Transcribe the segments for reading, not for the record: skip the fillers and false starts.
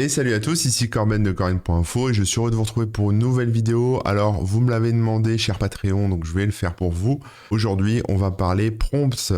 Et salut à tous, ici Corben de Corben.info et je suis heureux de vous retrouver pour une nouvelle vidéo. Alors, vous me l'avez demandé, cher Patreon, donc je vais le faire pour vous. Aujourd'hui, on va parler prompts,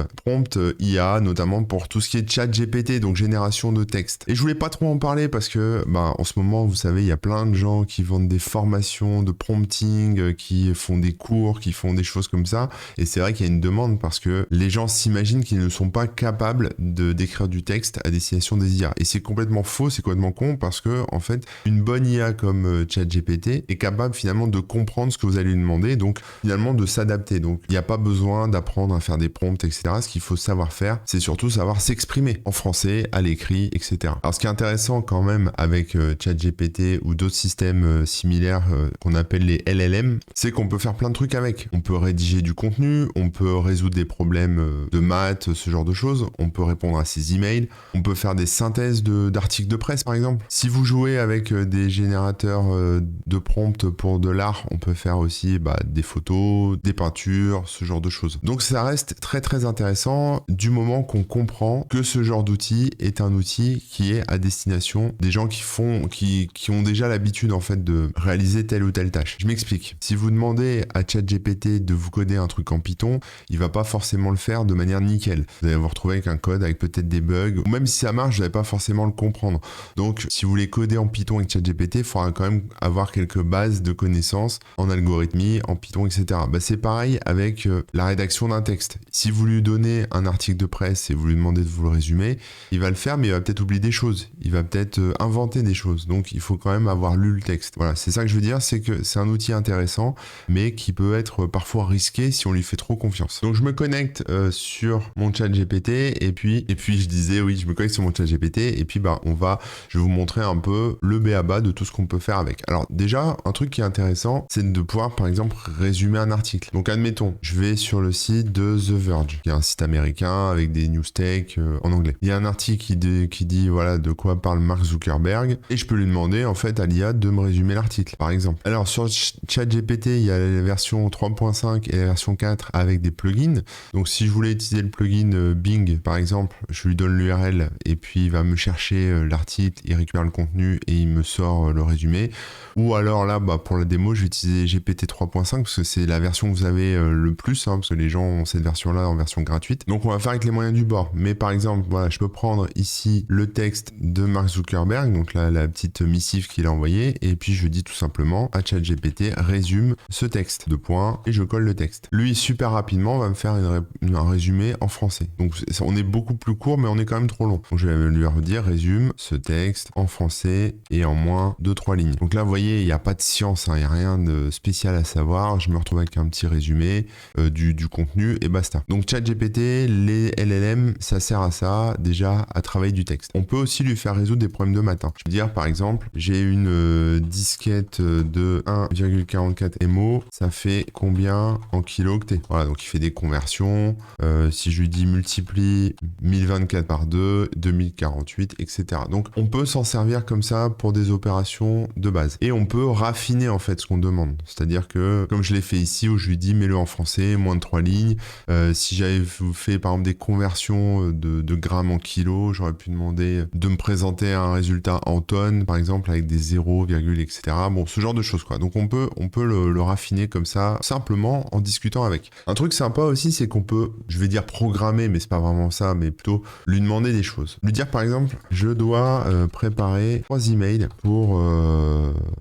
IA, notamment pour tout ce qui est chat GPT, donc génération de texte. Et je voulais pas trop en parler parce que, en ce moment, vous savez, il y a plein de gens qui vendent des formations de prompting, qui font des cours, qui font des choses comme ça. Et c'est vrai qu'il y a une demande parce que les gens s'imaginent qu'ils ne sont pas capables d'écrire du texte à destination des IA. Et c'est complètement faux, c'est complètement con parce que, en fait, une bonne IA comme ChatGPT est capable finalement de comprendre ce que vous allez lui demander, donc finalement de s'adapter. Donc il n'y a pas besoin d'apprendre à faire des prompts, etc. Ce qu'il faut savoir faire, c'est surtout savoir s'exprimer en français, à l'écrit, etc. Alors ce qui est intéressant quand même avec ChatGPT ou d'autres systèmes similaires qu'on appelle les LLM, c'est qu'on peut faire plein de trucs avec. On peut rédiger du contenu, on peut résoudre des problèmes de maths, ce genre de choses, on peut répondre à ses emails, on peut faire des synthèses d'articles de presse par exemple. Si vous jouez avec des générateurs de prompts pour de l'art, on peut faire aussi des photos, des peintures, ce genre de choses. Donc ça reste très très intéressant du moment qu'on comprend que ce genre d'outil est un outil qui est à destination des gens qui ont déjà l'habitude en fait de réaliser telle ou telle tâche. Je m'explique. Si vous demandez à ChatGPT de vous coder un truc en Python, il va pas forcément le faire de manière nickel. Vous allez vous retrouver avec un code avec peut-être des bugs, ou même si ça marche, vous n'allez pas forcément le comprendre. Donc, si vous voulez coder en Python avec ChatGPT, il faudra quand même avoir quelques bases de connaissances en algorithmie, en Python, etc. C'est pareil avec la rédaction d'un texte. Si vous lui donnez un article de presse et vous lui demandez de vous le résumer, il va le faire, mais il va peut-être oublier des choses. Il va peut-être inventer des choses. Donc, il faut quand même avoir lu le texte. Voilà, c'est ça que je veux dire, c'est que c'est un outil intéressant, mais qui peut être parfois risqué si on lui fait trop confiance. Donc, je me connecte sur mon ChatGPT et puis je disais, oui, je me connecte sur mon ChatGPT et puis je vais vous montrer un peu le b.a.-ba de tout ce qu'on peut faire avec. Alors déjà, un truc qui est intéressant, c'est de pouvoir par exemple résumer un article. Donc admettons, je vais sur le site de The Verge, qui est un site américain avec des news tech en anglais. Il y a un article qui dit voilà de quoi parle Mark Zuckerberg et je peux lui demander en fait à l'IA de me résumer l'article par exemple. Alors sur ChatGPT, il y a la version 3.5 et la version 4 avec des plugins. Donc si je voulais utiliser le plugin Bing par exemple, je lui donne l'URL et puis il va me chercher l'article, il récupère le contenu et il me sort le résumé. Ou alors là, pour la démo, je vais utiliser GPT 3.5 parce que c'est la version que vous avez le plus, parce que les gens ont cette version-là en version gratuite. Donc on va faire avec les moyens du bord. Mais par exemple, voilà, je peux prendre ici le texte de Mark Zuckerberg, donc la petite missive qu'il a envoyée, et puis je dis tout simplement à ChatGPT, résume ce texte, et je colle le texte. Lui, super rapidement, va me faire un résumé en français. Donc on est beaucoup plus court, mais on est quand même trop long. Donc je vais lui redire, résume ce texte en français et en moins de 3 lignes. Donc là, vous voyez, il n'y a pas de science, il n'y a rien de spécial à savoir. Je me retrouve avec un petit résumé du contenu et basta. Donc ChatGPT, les LLM, ça sert à ça, déjà à travailler du texte. On peut aussi lui faire résoudre des problèmes de maths. Je veux dire, par exemple, j'ai une disquette de 1,44 MO, ça fait combien en kilo-octets? Voilà, donc il fait des conversions. Si je lui dis multiplie 1024 par 2, 2048, etc. Donc on peut s'en servir comme ça pour des opérations de base. Et on peut raffiner en fait ce qu'on demande. C'est-à-dire que, comme je l'ai fait ici, où je lui dis mets-le en français, moins de 3 lignes. Si j'avais fait par exemple des conversions de grammes en kilos, j'aurais pu demander de me présenter un résultat en tonnes, par exemple, avec des 0, etc. Bon, ce genre de choses quoi. Donc on peut le raffiner comme ça, simplement en discutant avec. Un truc sympa aussi, c'est qu'on peut, je vais dire programmer, mais c'est pas vraiment ça, mais plutôt lui demander des choses. Lui dire par exemple, je dois préparer 3 emails pour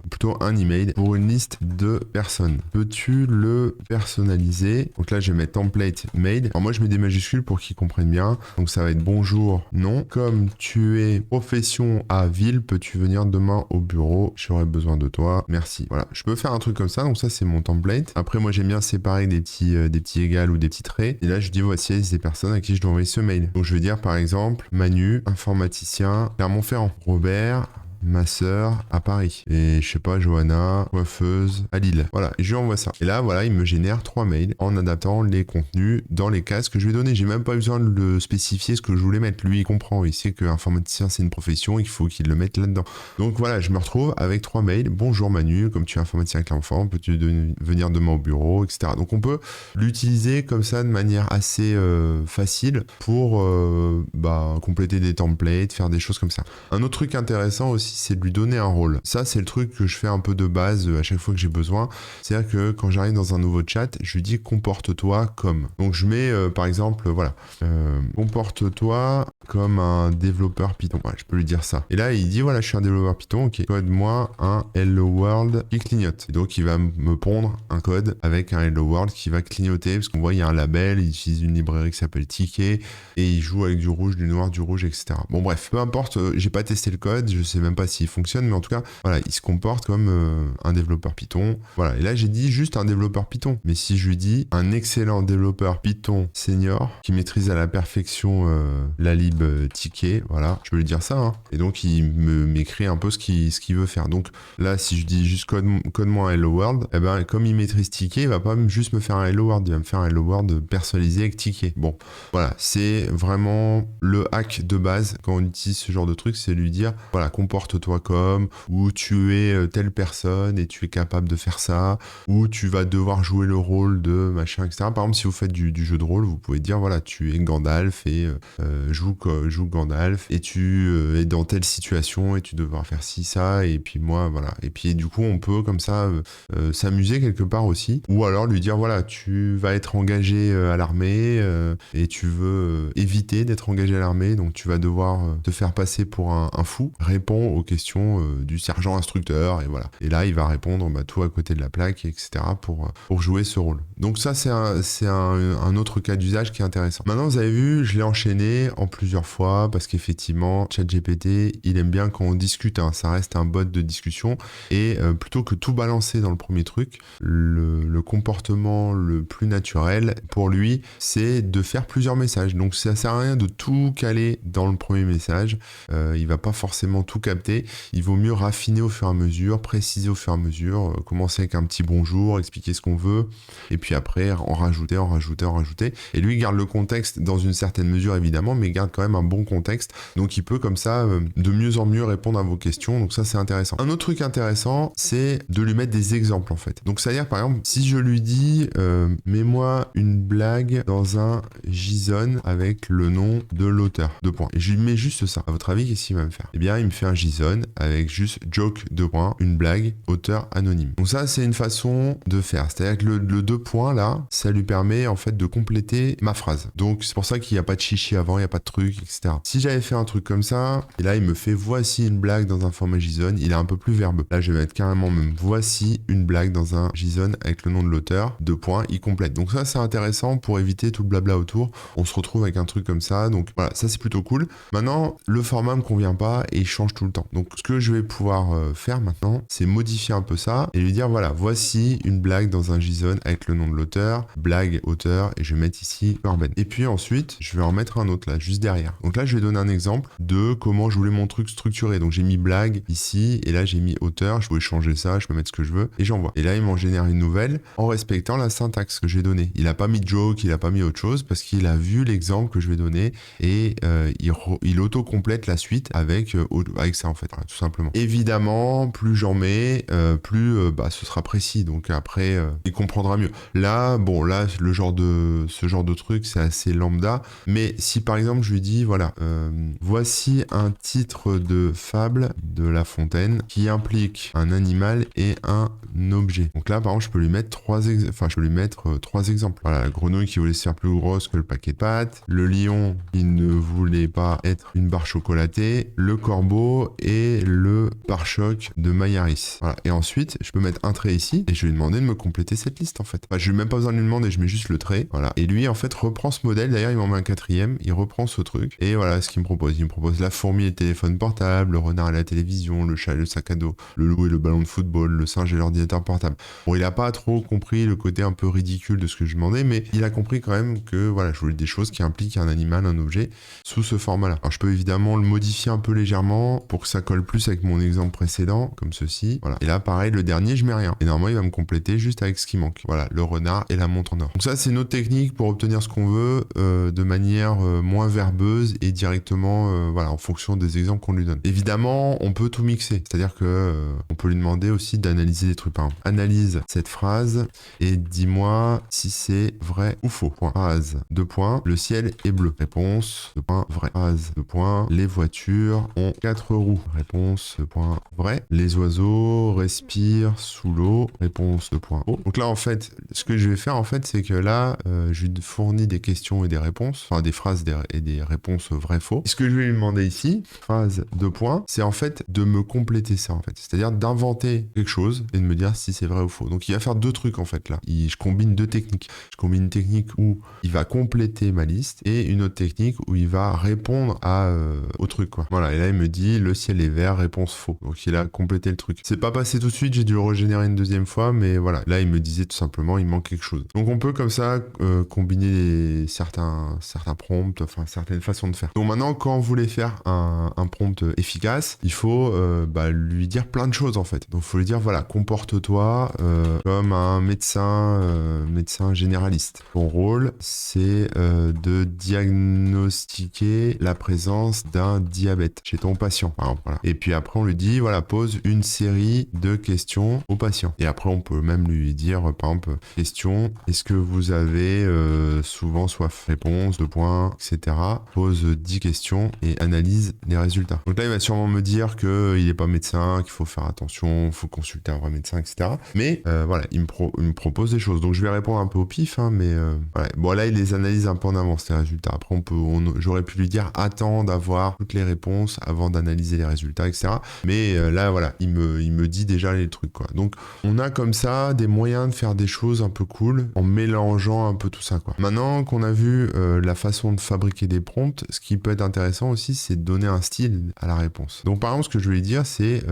plutôt un email pour une liste de personnes. Peux-tu le personnaliser? Donc là, je vais mettre template mail. Alors moi, je mets des majuscules pour qu'ils comprennent bien. Donc ça va être bonjour, non. Comme tu es profession à ville, peux-tu venir demain au bureau? J'aurais besoin de toi. Merci. Voilà, je peux faire un truc comme ça. Donc ça, c'est mon template. Après, moi, j'aime bien séparer des petits égales ou des petits traits. Et là, je dis voici ces personnes à qui je dois envoyer ce mail. Donc je vais dire par exemple Manu, informaticien, Clermont-Ferrand. Robert, ma sœur à Paris. Et je sais pas, Johanna, coiffeuse à Lille. Voilà, et je lui envoie ça. Et là, voilà, il me génère 3 mails en adaptant les contenus dans les cases que je lui ai donné. J'ai même pas besoin de le spécifier ce que je voulais mettre. Lui, il comprend. Il sait qu'informaticien, c'est une profession. Il faut qu'il le mette là-dedans. Donc voilà, je me retrouve avec 3 mails. Bonjour Manu, comme tu es informaticien avec l'enfant, peux-tu venir demain au bureau, etc. Donc on peut l'utiliser comme ça de manière assez facile pour compléter des templates, faire des choses comme ça. Un autre truc intéressant aussi, aussi, c'est de lui donner un rôle. Ça, c'est le truc que je fais un peu de base à chaque fois que j'ai besoin. C'est-à-dire que quand j'arrive dans un nouveau chat, je lui dis comporte-toi comme. Donc je mets par exemple, voilà, comporte-toi comme un développeur Python. Ouais, je peux lui dire ça. Et là, il dit voilà, je suis un développeur Python, ok, code-moi un hello world qui clignote. Et donc il va me pondre un code avec un hello world qui va clignoter, parce qu'on voit il y a un label, il utilise une librairie qui s'appelle Ticket, et il joue avec du rouge, du noir, du rouge, etc. Bon bref, peu importe, j'ai pas testé le code, je sais même pas s'il fonctionne, mais en tout cas, voilà, il se comporte comme un développeur Python. Voilà, et là j'ai dit juste un développeur Python. Mais si je lui dis un excellent développeur Python senior qui maîtrise à la perfection la lib Ticket, voilà, je peux lui dire ça, hein. Et donc il m'écrit un peu ce qu'il veut faire. Donc là, si je dis juste code-moi un hello world, eh ben comme il maîtrise Ticket, il va pas juste me faire un hello world, il va me faire un hello world personnalisé avec Ticket. Bon, voilà, c'est vraiment le hack de base quand on utilise ce genre de truc, c'est lui dire voilà, comporte-toi comme, ou tu es telle personne et tu es capable de faire ça, ou tu vas devoir jouer le rôle de machin, etc. Par exemple, si vous faites du jeu de rôle, vous pouvez dire voilà, tu es Gandalf et joue Gandalf et tu es dans telle situation et tu devras faire ci, ça, et puis moi, voilà. Et puis du coup, on peut comme ça s'amuser quelque part aussi, ou alors lui dire voilà, tu vas être engagé à l'armée et tu veux éviter d'être engagé à l'armée, donc tu vas devoir te faire passer pour un fou. Réponds aux questions du sergent instructeur, et voilà. Et là, il va répondre tout à côté de la plaque, etc. pour jouer ce rôle. Donc ça, c'est un autre cas d'usage qui est intéressant. Maintenant, vous avez vu, je l'ai enchaîné en plusieurs fois parce qu'effectivement, ChatGPT, il aime bien quand on discute, hein, ça reste un bot de discussion, et plutôt que tout balancer dans le premier truc, le comportement le plus naturel pour lui, c'est de faire plusieurs messages. Donc ça sert à rien de tout caler dans le premier message, il va pas forcément tout capter, il vaut mieux raffiner au fur et à mesure, préciser au fur et à mesure, commencer avec un petit bonjour, expliquer ce qu'on veut, et puis après en rajouter, et lui garde le contexte dans une certaine mesure évidemment, mais garde quand même un bon contexte, donc il peut comme ça de mieux en mieux répondre à vos questions, donc ça c'est intéressant. Un autre truc intéressant, c'est de lui mettre des exemples en fait. Donc c'est-à-dire par exemple, si je lui dis mets-moi une blague dans un JSON avec le nom de l'auteur, deux points, et je lui mets juste ça, à votre avis qu'est-ce qu'il va me faire? Eh bien il me fait un JSON avec juste joke, deux points, une blague, auteur anonyme. Donc ça c'est une façon de faire, c'est-à-dire que le deux points là, ça lui permet en fait de compléter ma phrase. Donc c'est pour ça qu'il n'y a pas de chichi avant, il n'y a pas de truc, etc. Si j'avais fait un truc comme ça, et là il me fait voici une blague dans un format JSON, il est un peu plus verbeux. Là je vais mettre carrément même voici une blague dans un JSON avec le nom de l'auteur, deux points, il complète. Donc ça c'est intéressant pour éviter tout le blabla autour. On se retrouve avec un truc comme ça, donc voilà, ça c'est plutôt cool. Maintenant, le format me convient pas et il change tout le temps. Donc ce que je vais pouvoir faire maintenant, c'est modifier un peu ça et lui dire voilà, voici une blague dans un JSON avec le nom de l'auteur, blague, auteur, et je vais mettre ici Corben. Et puis ensuite, je vais en mettre un autre là, juste derrière. Donc là, je vais donner un exemple de comment je voulais mon truc structuré. Donc j'ai mis blague ici, et là j'ai mis auteur, je pouvais changer ça, je peux mettre ce que je veux, et j'envoie. Et là, il m'en génère une nouvelle en respectant la syntaxe que j'ai donnée. Il a pas mis joke, il a pas mis autre chose, parce qu'il a vu l'exemple que je vais donner, et il auto-complète la suite avec ça en fait, voilà, tout simplement. Évidemment, plus j'en mets, plus ce sera précis, donc après, il comprendra mieux. Là, bon, là, ce genre de truc, c'est assez lambda, mais si par exemple je lui dis, voilà, voici un titre de fable de La Fontaine qui implique un animal et un objet. Donc là, par exemple, je peux lui mettre trois exemples. Voilà, la grenouille qui voulait se faire plus grosse que le paquet de pâtes, le lion qui ne voulait pas être une barre chocolatée, le corbeau et le pare-choc de Mayaris. Voilà. Et ensuite, je peux mettre un trait ici et je vais lui demander de me compléter cette liste en fait. Enfin, je n'ai même pas besoin de lui demander, je mets juste le trait. Voilà. Et lui, en fait, reprend ce modèle. D'ailleurs, il m'en met un quatrième. Il reprend ce truc. Et voilà ce qu'il me propose. Il me propose la fourmi et le téléphone portable, le renard et la télévision, le chat et le sac à dos, le loup et le ballon de football, le singe et l'ordinateur portable. Bon, il a pas trop compris le côté un peu ridicule de ce que je demandais, mais il a compris quand même que voilà, je voulais des choses qui impliquent un animal, un objet, sous ce format-là. Alors, je peux évidemment le modifier un peu légèrement pour que ça colle plus avec mon exemple précédent, comme ceci. Voilà. Et là, pareil, le dernier, je mets rien. Et normalement, il va me compléter juste avec ce qui manque. Voilà, le renard et la montre en or. Donc ça, c'est notre technique pour obtenir ce qu'on veut de manière moins verbeuse et directement, voilà, en fonction des exemples qu'on lui donne. Évidemment, on peut tout mixer. C'est-à-dire que on peut lui demander aussi d'analyser des trucs. Par exemple, analyse cette phrase et dis-moi si c'est vrai ou faux. Point. Phrase, deux points, le ciel est bleu. Réponse, deux points, vrai. Phrase, deux points, les voitures ont 4 roues. réponse point vrai. Les oiseaux respirent sous l'eau, réponse point faux. Donc là en fait, ce que je vais faire en fait, c'est que là, je lui fournis des questions et des réponses, enfin des phrases et des réponses vrai-faux. Ce que je vais lui demander ici, phrase 2 points, c'est en fait de me compléter ça en fait, c'est-à-dire d'inventer quelque chose et de me dire si c'est vrai ou faux. Donc il va faire deux trucs en fait là. Je combine deux techniques. Je combine une technique où il va compléter ma liste et une autre technique où il va répondre au truc quoi. Voilà, et là il me dit le ciel est vert, réponse faux. Donc il a complété le truc. C'est pas passé tout de suite, j'ai dû le régénérer une deuxième fois, mais voilà, là il me disait tout simplement il manque quelque chose. Donc on peut comme ça combiner certains prompts, enfin certaines façons de faire. Donc maintenant quand vous voulez faire un prompt efficace, il faut lui dire plein de choses en fait. Donc il faut lui dire voilà, comporte-toi comme un médecin généraliste. Ton rôle, c'est de diagnostiquer la présence d'un diabète chez ton patient, par exemple. Voilà. Et puis après, on lui dit, voilà, pose une série de questions au patient. Et après, on peut même lui dire, par exemple, question, est-ce que vous avez souvent soif? Réponse, 2 points, etc. Pose 10 questions et analyse les résultats. Donc là, il va sûrement me dire qu'il n'est pas médecin, qu'il faut faire attention, il faut consulter un vrai médecin, etc. Mais voilà, il me propose des choses. Donc je vais répondre un peu au pif, hein, mais voilà. Bon, là, il les analyse un peu en avance, les résultats. Après, j'aurais pu lui dire, attends d'avoir toutes les réponses avant d'analyser les résultats, etc. Mais là, voilà, il me dit déjà les trucs, quoi. Donc, on a comme ça des moyens de faire des choses un peu cool en mélangeant un peu tout ça, quoi. Maintenant qu'on a vu la façon de fabriquer des prompts, ce qui peut être intéressant aussi, c'est de donner un style à la réponse. Donc, par exemple, ce que je vais lui dire, c'est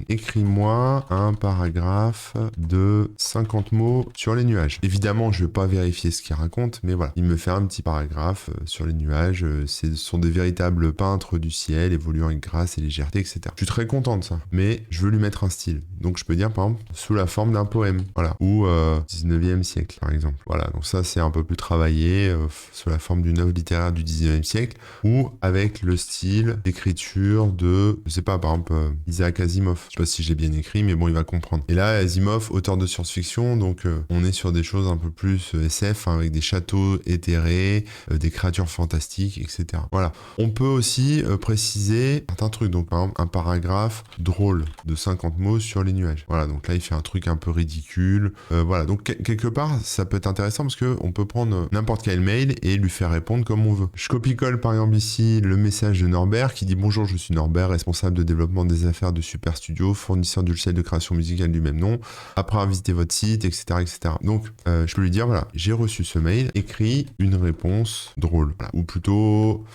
écris-moi un paragraphe de 50 mots sur les nuages. Évidemment, je vais pas vérifier ce qu'il raconte, mais voilà. Il me fait un petit paragraphe sur les nuages. Ce sont des véritables peintres du ciel, évoluant avec grâce et légèreté, etc. Je suis très content de ça, mais je veux lui mettre un style. Donc je peux dire, par exemple, sous la forme d'un poème, voilà, ou 19e siècle, par exemple. Voilà, donc ça, c'est un peu plus travaillé, sous la forme d'une œuvre littéraire du 19e siècle, ou avec le style d'écriture de, je sais pas, par exemple, Isaac Asimov. Je sais pas si j'ai bien écrit, mais bon, il va comprendre. Et là, Asimov, auteur de science-fiction, donc on est sur des choses un peu plus SF, hein, avec des châteaux éthérés, des créatures fantastiques, etc. Voilà. On peut aussi préciser certains trucs. Donc, par exemple, un paragraphe drôle de 50 mots sur les nuages. Voilà. Donc là, il fait un truc un peu ridicule. Voilà. Donc, quelque part, ça peut être intéressant parce qu'on peut prendre n'importe quel mail et lui faire répondre comme on veut. Je copie-colle, par exemple, ici, le message de Norbert qui dit « Bonjour, je suis Norbert, responsable de développement des affaires de Super Studio, fournisseur de logiciels de création musicale du même nom. Après avoir visité votre site, etc. etc. » Donc, je peux lui dire, voilà, j'ai reçu ce mail, écris une réponse drôle. Voilà. Ou plutôt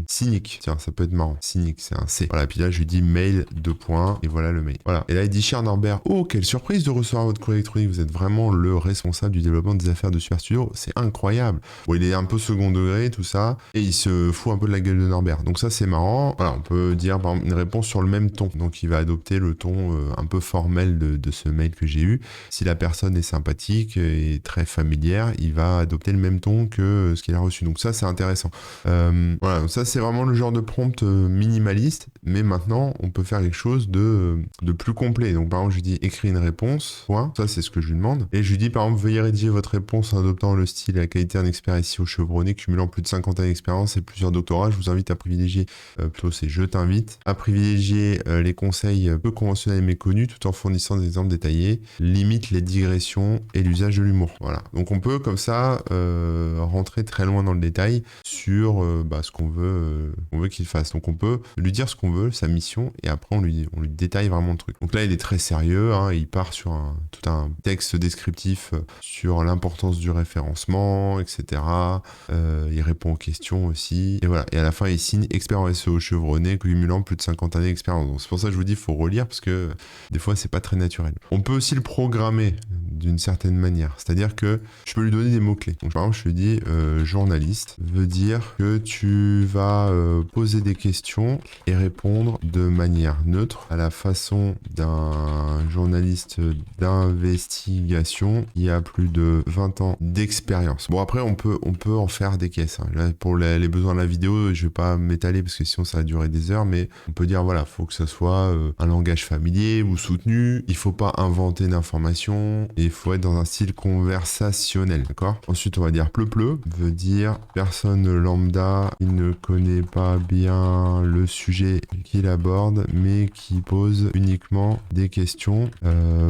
cynique. Tiens, ça peut être marrant. Cynique, c'est un C. Voilà, puis là, je lui dis mail, 2 points, et voilà le mail. Voilà. Et là, il dit, cher Norbert, oh, quelle surprise de recevoir votre courrier électronique. Vous êtes vraiment le responsable du développement des affaires de Super Studio. C'est incroyable. Bon, il est un peu second degré, tout ça, et il se fout un peu de la gueule de Norbert. Donc ça, c'est marrant. Voilà, on peut dire, par exemple, une réponse sur le même ton. Donc, il va adopter le ton un peu formel de ce mail que j'ai eu. Si la personne est sympathique et très familière, il va adopter le même ton que ce qu'il a reçu. Donc ça, c'est intéressant. Voilà, donc ça, c'est vraiment le genre de prompt minimaliste, mais maintenant, on peut faire quelque chose de plus complet. Donc, par exemple, je lui dis écris une réponse, point. Ça, c'est ce que je lui demande. Et je lui dis, par exemple, veuillez rédiger votre réponse en adoptant le style et la qualité d'un expert ici au chevronné, cumulant plus de 50 années d'expérience et plusieurs doctorats. Je vous invite à privilégier, plutôt c'est je t'invite, à privilégier les conseils peu conventionnels et méconnus tout en fournissant des exemples détaillés. Limite les digressions et l'usage de l'humour. Voilà. Donc on peut comme ça rentrer très loin dans le détail sur ce qu'on veut qu'il fasse. Donc on peut lui dire ce qu'on veut, sa mission, et après on lui détaille vraiment le truc. Donc là il est très sérieux, hein, il part sur tout un texte descriptif sur l'importance du référencement, etc. Il répond aux questions aussi. Et voilà. Et à la fin il signe expert en SEO chevronné, cumulant plus de 50 années d'expérience. Donc c'est pour ça que je vous dis il faut relire parce que des fois c'est pas très naturel. On peut aussi le programmer d'une certaine manière. C'est-à-dire que je peux lui donner des mots-clés. Donc, par exemple, je lui dis journaliste veut dire que tu vas poser des questions et répondre de manière neutre à la façon d'un journaliste d'investigation qui a plus de 20 ans d'expérience. Bon, après, on peut en faire des caisses. Hein. Là, pour les besoins de la vidéo, je vais pas m'étaler parce que sinon ça va durer des heures, mais on peut dire, voilà, faut que ça soit un langage familier ou soutenu. Il faut pas inventer d'informations et il faut être dans un style conversationnel, d'accord? Ensuite, on va dire pleu, veut dire personne lambda, il ne connaît pas bien le sujet qu'il aborde, mais qui pose uniquement des questions,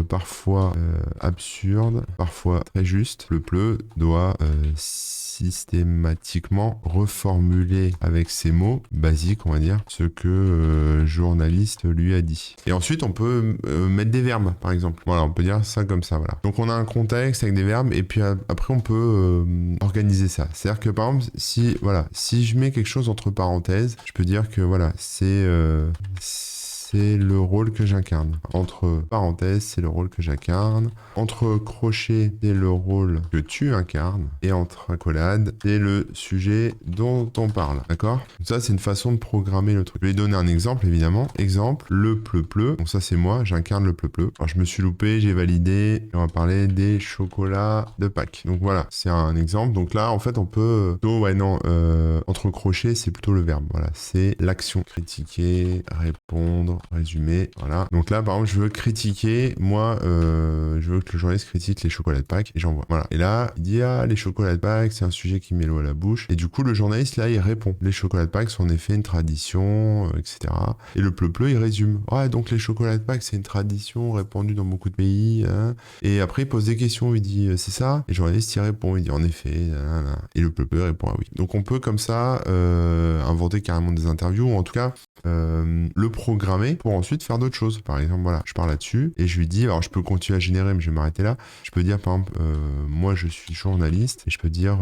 parfois absurdes, parfois très justes. Le pleu doit systématiquement reformuler avec ces mots basiques, on va dire, ce que journaliste lui a dit. Et ensuite, on peut mettre des verbes, par exemple. Voilà, on peut dire ça comme ça, voilà. Donc, on a un contexte avec des verbes, et puis après, on peut organiser ça. C'est-à-dire que, par exemple, si je mets quelque chose entre parenthèses, je peux dire que, voilà, c'est le rôle que j'incarne. Entre parenthèses, c'est le rôle que j'incarne. Entre crochets, c'est le rôle que tu incarnes. Et entre accolades, c'est le sujet dont on parle. D'accord? Ça, c'est une façon de programmer le truc. Je vais donner un exemple, évidemment. Exemple, le pleu-pleu. Donc ça, c'est moi, j'incarne le pleu-pleu. Alors, je me suis loupé, j'ai validé. On va parler des chocolats de Pâques. Donc voilà, c'est un exemple. Donc là, en fait, on peut... entre crochets, c'est plutôt le verbe. Voilà, c'est l'action. Critiquer, répondre, résumé, voilà. Donc là, par exemple, je veux critiquer, moi, je veux que le journaliste critique les chocolats de Pâques, et j'envoie. Voilà. Et là, il dit, les chocolats de Pâques, c'est un sujet qui met l'eau à la bouche. Et du coup, le journaliste, là, il répond. Les chocolats de Pâques sont en effet une tradition, etc. Et le pleu-pleu, il résume. Ouais, donc les chocolats de Pâques, c'est une tradition répandue dans beaucoup de pays. Hein. Et après, il pose des questions, il dit, c'est ça? Et le journaliste, il répond, il dit, en effet. Et le pleu-pleu répond, ah oui. Donc on peut, comme ça, inventer carrément des interviews, ou en tout cas, le programmer pour ensuite faire d'autres choses. Par exemple, voilà, je parle là-dessus et je lui dis, alors je peux continuer à générer, mais je vais m'arrêter là. Je peux dire, par exemple, moi je suis journaliste et je peux dire,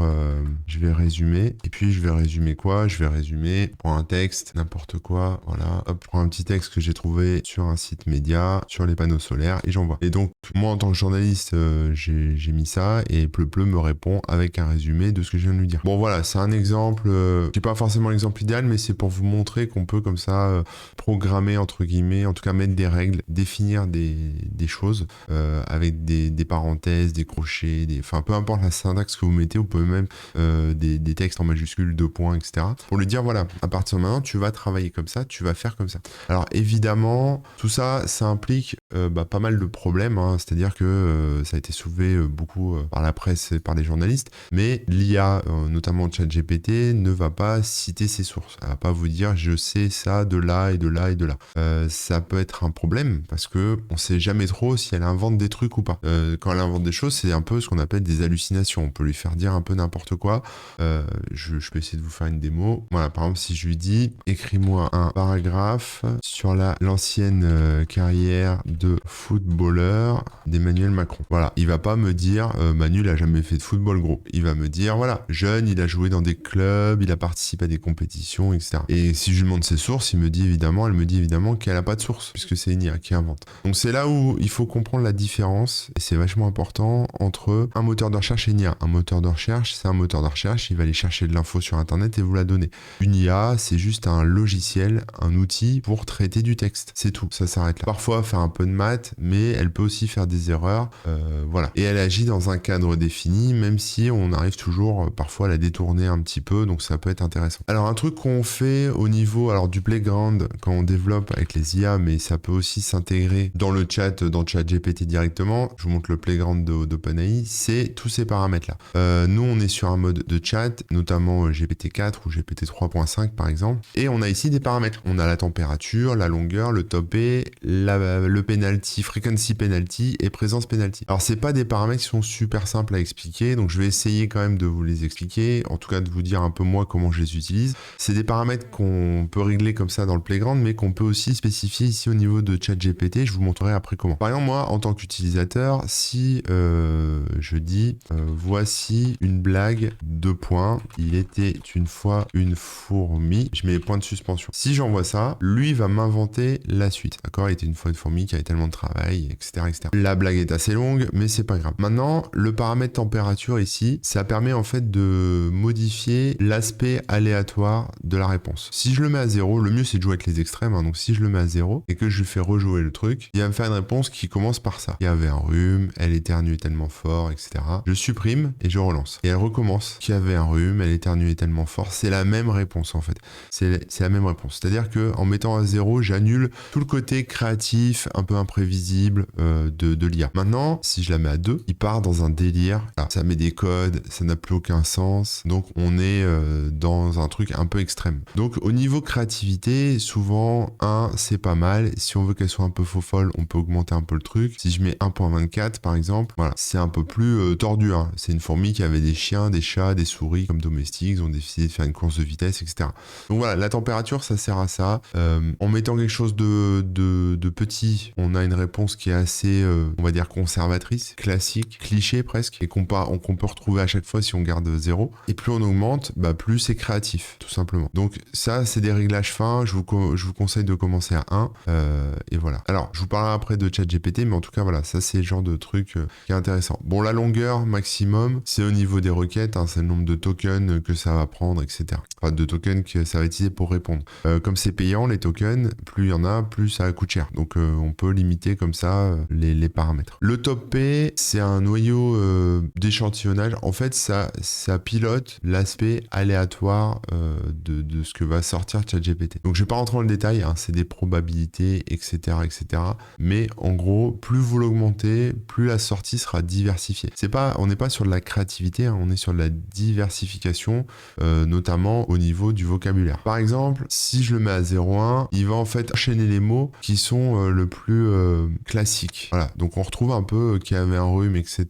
je vais résumer. Et puis je vais résumer quoi? Je vais résumer pour un texte, n'importe quoi. Voilà, hop, je prends un petit texte que j'ai trouvé sur un site média, sur les panneaux solaires et j'envoie. Et donc, moi en tant que journaliste, j'ai mis ça et Pleu me répond avec un résumé de ce que je viens de lui dire. Bon voilà, c'est un exemple, c'est pas forcément l'exemple idéal, mais c'est pour vous montrer qu'on peut comme ça programmer entre guillemets, en tout cas mettre des règles, définir des choses avec des parenthèses, des crochets, enfin peu importe la syntaxe que vous mettez, vous pouvez même des textes en majuscules, 2 points, etc. Pour lui dire voilà, à partir de maintenant, tu vas travailler comme ça, tu vas faire comme ça. Alors évidemment, tout ça, ça implique pas mal de problèmes, hein, c'est-à-dire que ça a été soulevé beaucoup par la presse et par les journalistes, mais l'IA, notamment ChatGPT, ne va pas citer ses sources. Elle va pas vous dire je sais ça de là et de là et de là. Ça peut être un problème parce que on sait jamais trop si elle invente des trucs ou pas. Quand elle invente des choses, c'est un peu ce qu'on appelle des hallucinations. On peut lui faire dire un peu n'importe quoi. Je peux essayer de vous faire une démo. Voilà, par exemple, si je lui dis écris-moi un paragraphe sur l'ancienne carrière de footballeur d'Emmanuel Macron. Voilà, il va pas me dire Manu il a jamais fait de football gros. Il va me dire voilà, jeune, il a joué dans des clubs, il a participé à des compétitions, etc. Et si je lui demande ses sources, elle me dit évidemment qu'elle a pas de source puisque c'est une IA qui invente. Donc c'est là où il faut comprendre la différence et c'est vachement important entre un moteur de recherche et une IA. Un moteur de recherche, c'est un moteur de recherche, il va aller chercher de l'info sur internet et vous la donner. Une IA, c'est juste un logiciel, un outil pour traiter du texte. C'est tout, ça s'arrête là. Parfois faire un peu de maths, mais elle peut aussi faire des erreurs, voilà. Et elle agit dans un cadre défini, même si on arrive toujours parfois à la détourner un petit peu, donc ça peut être intéressant. Alors un truc qu'on fait au niveau du playground quand on développe avec les IA, mais ça peut aussi s'intégrer dans le chat, dans ChatGPT directement. Je vous montre le playground d'OpenAI, c'est tous ces paramètres-là. Nous, on est sur un mode de chat, notamment GPT-4 ou GPT 3.5 par exemple, et on a ici des paramètres. On a la température, la longueur, le topé, le penalty, frequency penalty et présence penalty. Alors c'est pas des paramètres qui sont super simples à expliquer, donc je vais essayer quand même de vous les expliquer, en tout cas de vous dire un peu moi comment je les utilise. C'est des paramètres qu'on peut régler comme ça dans le playground, mais qu'on peut aussi spécifier ici au niveau de ChatGPT. Je vous montrerai après comment. Par exemple, moi, en tant qu'utilisateur, si je dis voici une blague, 2 points, il était une fois une fourmi, je mets les points de suspension. Si j'envoie ça, lui va m'inventer la suite. D'accord? Il était une fois une fourmi qui avait tellement de travail, etc., etc. La blague est assez longue, mais c'est pas grave. Maintenant, le paramètre température ici, ça permet en fait de modifier l'aspect aléatoire de la réponse. Si je le mets à 0, le mieux c'est de jouer avec les extrêmes, hein. Donc si je le mets à 0 et que je lui fais rejouer le truc, il va me faire une réponse qui commence par ça. Il y avait un rhume, elle éternuait tellement fort, etc. Je supprime et je relance. Et elle recommence. Qui avait un rhume, elle éternuait tellement fort. C'est la même réponse en fait. C'est la même réponse. C'est-à-dire que en mettant à 0, j'annule tout le côté créatif, un peu imprévisible de l'IA. Maintenant, si je la mets à 2, il part dans un délire. Là, ça met des codes, ça n'a plus aucun sens. Donc on est dans un truc un peu extrême. Donc au niveau créativité, souvent 1 c'est pas mal. Si on veut qu'elle soit un peu faux folle, on peut augmenter un peu le truc. Si je mets 1.24 par exemple, voilà, c'est un peu plus tordu, hein. C'est une fourmi qui avait des chiens, des chats, des souris comme domestiques. Ils ont décidé de faire une course de vitesse, etc. Donc voilà, la température, ça sert à ça. En mettant quelque chose de petit, on a une réponse qui est assez, on va dire, conservatrice, classique, cliché presque, et qu'on peut retrouver à chaque fois si on garde 0. Et plus on augmente, bah, plus c'est créatif, tout simplement. Donc ça, c'est des réglages fins. Je vous conseille de commencer à 1. Et voilà. Alors, je vous parlerai après de ChatGPT, mais en tout cas, voilà, ça, c'est le genre de truc qui est intéressant. Bon, la longueur maximum, c'est au niveau des requêtes, hein, c'est le nombre de tokens que ça va prendre, etc. Enfin, de tokens que ça va utiliser pour répondre. Comme c'est payant, les tokens, plus il y en a, plus ça coûte cher. Donc, on peut limiter comme ça les paramètres. Le top P, c'est un noyau d'échantillonnage. En fait, ça pilote l'aspect aléatoire de ce que va sortir ChatGPT. Donc, je vais pas rentrer dans le détail, hein, c'est des probabilités, etc., etc. Mais en gros, plus vous l'augmentez, plus la sortie sera diversifiée. On n'est pas sur de la créativité, hein, on est sur de la diversification, notamment au niveau du vocabulaire. Par exemple, si je le mets à 0,1, il va en fait enchaîner les mots qui sont le plus classiques. Voilà, donc on retrouve un peu qu'il y avait un rhume, etc.